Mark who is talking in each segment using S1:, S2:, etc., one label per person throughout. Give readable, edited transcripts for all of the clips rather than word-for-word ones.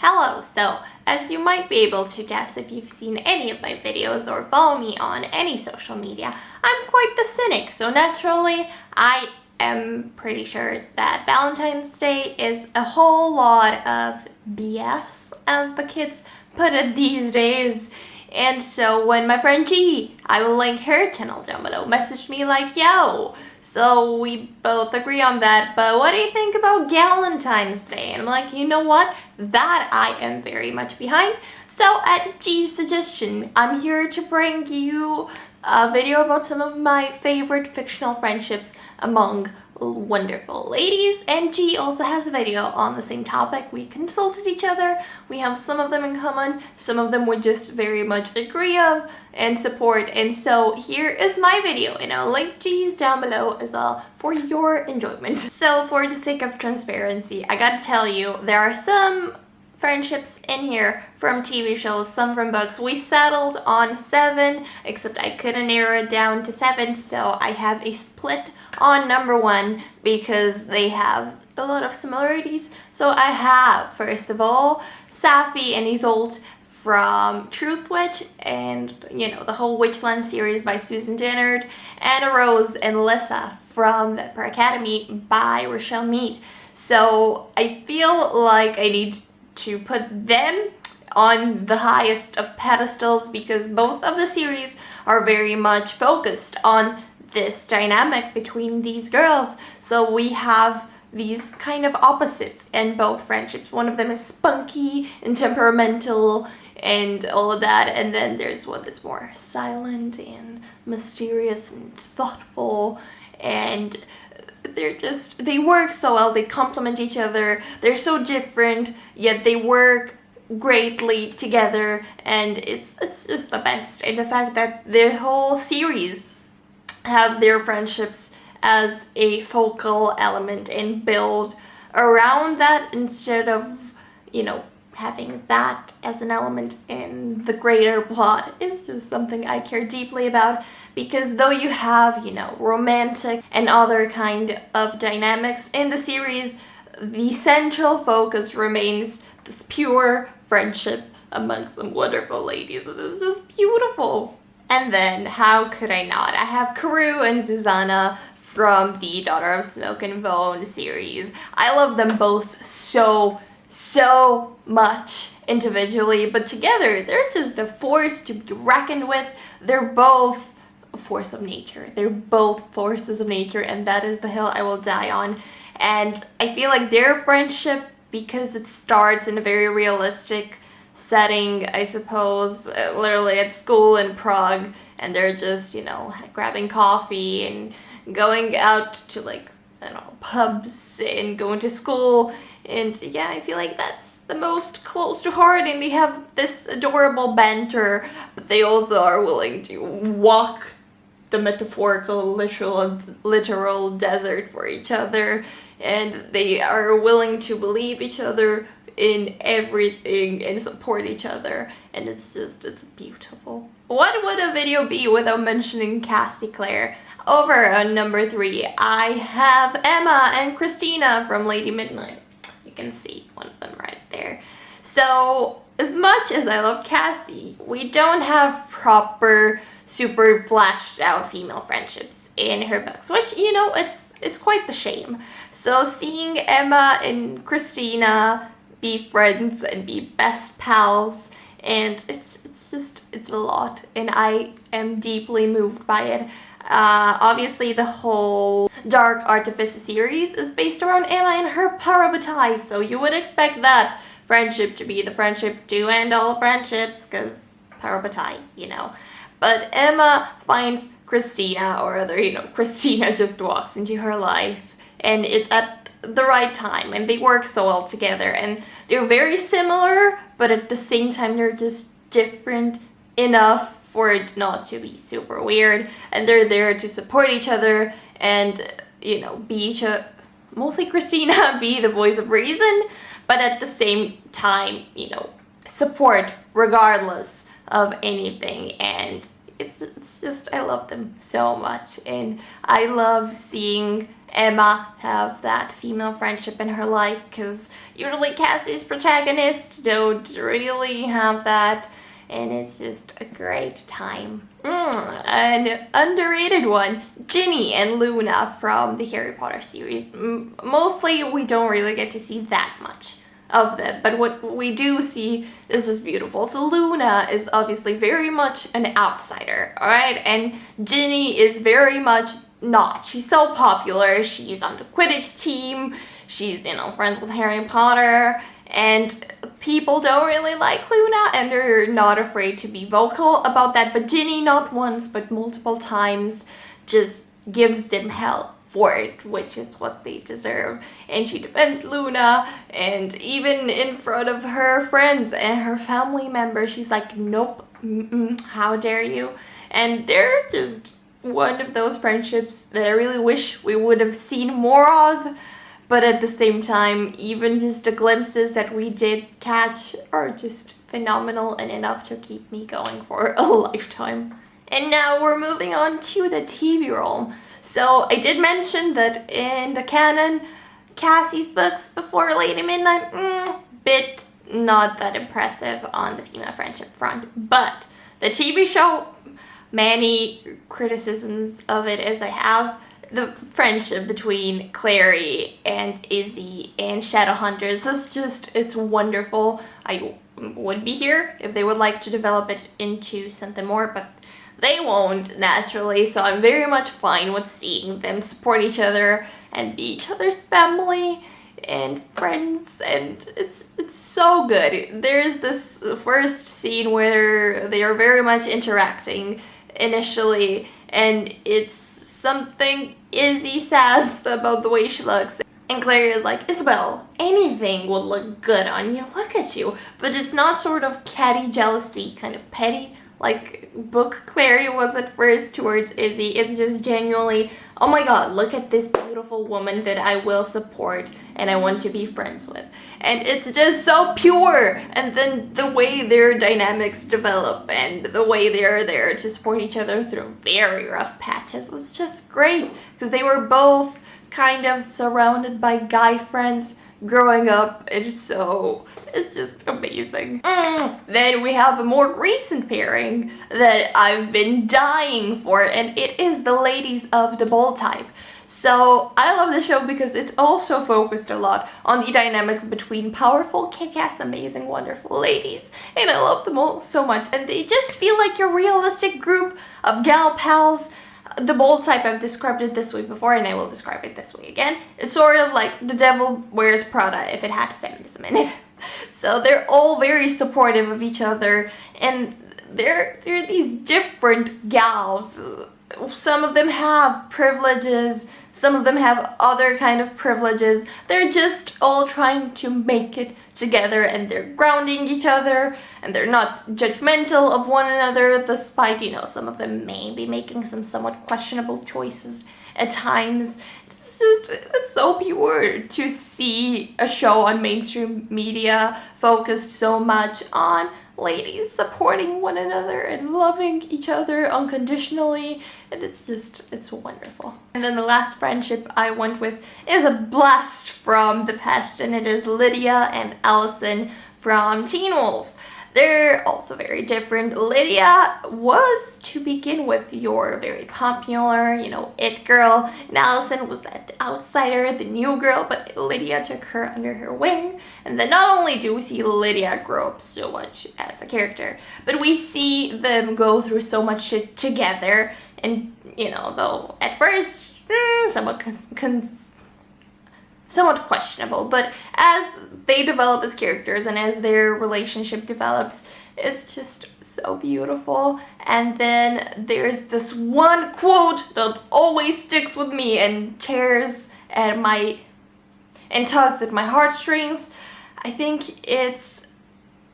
S1: Hello, so as you might be able to guess if you've seen any of my videos or follow me on any social media, I'm quite the cynic, so naturally I am pretty sure that Valentine's Day is a whole lot of BS, as the kids put it these days. And so when my friend G, I will link her channel down below, messaged me like, yo, so we both agree on that, but what do you think about Galentine's Day? And I'm like, you know what? That I am very much behind. So at G's suggestion, I'm here to bring you a video about some of my favorite fictional friendships among wonderful ladies, and G also has a video on the same topic. We consulted each other, we have some of them in common, some of them we just very much agree of and support, and so here is my video, and I'll link G's down below as well for your enjoyment. So for the sake of transparency, I gotta tell you, there are some friendships in here from TV shows, some from books. We settled on 7, except I couldn't narrow it down to 7, so I have a split on number 1 because they have a lot of similarities. So I have, first of all, Safi and Isolde from Truth Witch, and you know, the whole Witchland series by Susan Dennard, and Rose and Lissa from Vampire Academy by Rochelle Mead. So I feel like I need to put them on the highest of pedestals because both of the series are very much focused on this dynamic between these girls. So we have these kind of opposites in both friendships. One of them is spunky and temperamental and all of that, and then there's one that's more silent and mysterious and thoughtful, and they work so well, they complement each other, they're so different, yet they work greatly together, and it's just the best. And the fact that the whole series have their friendships as a focal element and build around that instead of, you know, having that as an element in the greater plot is just something I care deeply about, because though you have, you know, romantic and other kind of dynamics in the series, the central focus remains this pure friendship among some wonderful ladies. It is just beautiful. And then, how could I not? I have Karou and Susanna from the Daughter of Smoke and Bone series. I love them both so much individually, but together they're just a force to be reckoned with. They're both a force of nature. They're both forces of nature, and that is the hill I will die on. And I feel like their friendship, because it starts in a very realistic setting, I suppose, literally at school in Prague, and they're just, you know, grabbing coffee and going out to, like, I don't know, pubs and going to school, and yeah, I feel like that's the most close to heart, and they have this adorable banter, but they also are willing to walk the metaphorical, literal desert for each other, and they are willing to believe each other in everything and support each other, and it's beautiful. What would a video be without mentioning Cassie Clare? Over on number 3, I have Emma and Christina from Lady Midnight. You can see one of them right there. So as much as I love Cassie, we don't have proper, super flashed out female friendships in her books, which, you know, it's quite the shame. So seeing Emma and Christina be friends and be best pals, and it's a lot, and I am deeply moved by it. Obviously the whole Dark Artifice series is based around Emma and her parabatai, so you would expect that friendship to be the friendship to end all friendships, because parabatai, you know. But Emma finds Christina, or rather, you know, Christina just walks into her life, and it's at the right time, and they work so well together, and they're very similar, but at the same time they're just different enough for it not to be super weird, and they're there to support each other and, you know, be mostly Christina be the voice of reason, but at the same time, you know, support regardless of anything. And it's just, I love them so much, and I love seeing Emma have that female friendship in her life, because usually Cassie's protagonists don't really have that, and it's just a great time. An underrated one, Ginny and Luna from the Harry Potter series. Mostly we don't really get to see that much of them, but what we do see is just beautiful. So Luna is obviously very much an outsider, alright? And Ginny is very much not. She's so popular, she's on the Quidditch team, she's, you know, friends with Harry Potter, and people don't really like Luna, and they're not afraid to be vocal about that. But Ginny, not once but multiple times, just gives them hell for it, which is what they deserve. And she defends Luna, and even in front of her friends and her family members, she's like, nope, how dare you? And they're just one of those friendships that I really wish we would have seen more of. But at the same time, even just the glimpses that we did catch are just phenomenal and enough to keep me going for a lifetime. And now we're moving on to the TV realm. So I did mention that in the canon, Cassie's books before Lady Midnight, bit not that impressive on the female friendship front. But the TV show, many criticisms of it as I have. The friendship between Clary and Izzy and Shadowhunters is just, it's wonderful. I would be here if they would like to develop it into something more, but they won't, naturally, so I'm very much fine with seeing them support each other and be each other's family and friends, and it's so good. There's this first scene where they are very much interacting initially, and it's something Izzy says about the way she looks, and Clary is like, Isabel, anything will look good on you, look at you. But it's not sort of catty jealousy, kind of petty, like book Clary was at first towards Izzy. It's just genuinely, oh my god, look at this beautiful woman that I will support and I want to be friends with. And it's just so pure. And then the way their dynamics develop and the way they're there to support each other through very rough patches, it's just great. Because they were both kind of surrounded by guy friends growing up, and so it's just amazing. Then we have a more recent pairing that I've been dying for, and it is the ladies of the bold type. So I love the show because it's also focused a lot on the dynamics between powerful, kick-ass, amazing, wonderful ladies, and I love them all so much, and they just feel like your realistic group of gal pals. The bold type, I've described it this way before, and I will describe it this way again. It's sort of like the devil wears Prada if it had feminism in it. So they're all very supportive of each other, and they're these different gals. Some of them have privileges, some of them have other kind of privileges. They're just all trying to make it together, and they're grounding each other, and they're not judgmental of one another, despite, you know, some of them may be making some somewhat questionable choices at times. It's so pure to see a show on mainstream media focused so much on ladies supporting one another and loving each other unconditionally, and it's wonderful. And then the last friendship I went with is a blast from the past, and it is Lydia and Allison from Teen Wolf. They're also very different. Lydia was, to begin with, your very popular, you know, it girl, and Allison was that outsider, the new girl, but Lydia took her under her wing. And then not only do we see Lydia grow up so much as a character, but we see them go through so much shit together, and, you know, though at first, somewhat questionable, but as they develop as characters and as their relationship develops, it's just so beautiful. And then there's this one quote that always sticks with me and tugs at my heartstrings. I think it's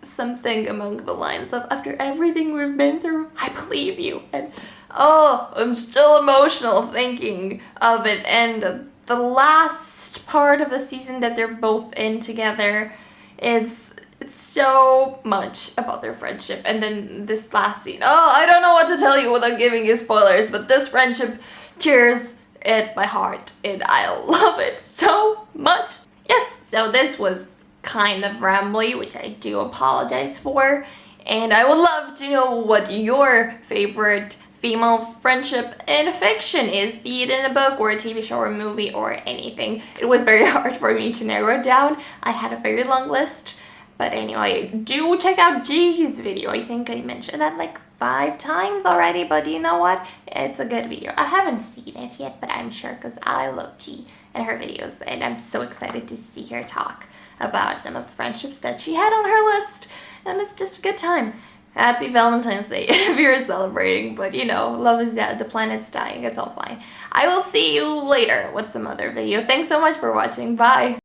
S1: something among the lines of, after everything we've been through, I believe you. And oh, I'm still emotional thinking of it. And the last part of the season that they're both in together, it's so much about their friendship. And then this last scene, oh, I don't know what to tell you without giving you spoilers, but this friendship cheers it by heart, and I love it so much. Yes, so this was kind of rambly, which I do apologize for, and I would love to know what your favorite female friendship in fiction is, be it in a book or a TV show or a movie or anything. It was very hard for me to narrow it down. I had a very long list, but anyway, do check out Jiix's video. I think I mentioned that like 5 times already, but you know what? It's a good video. I haven't seen it yet, but I'm sure because I love Ji and her videos, and I'm so excited to see her talk about some of the friendships that she had on her list, and it's just a good time. Happy Valentine's Day if you're celebrating, but you know, love is dead, the planet's dying, it's all fine. I will see you later with some other video. Thanks so much for watching, bye!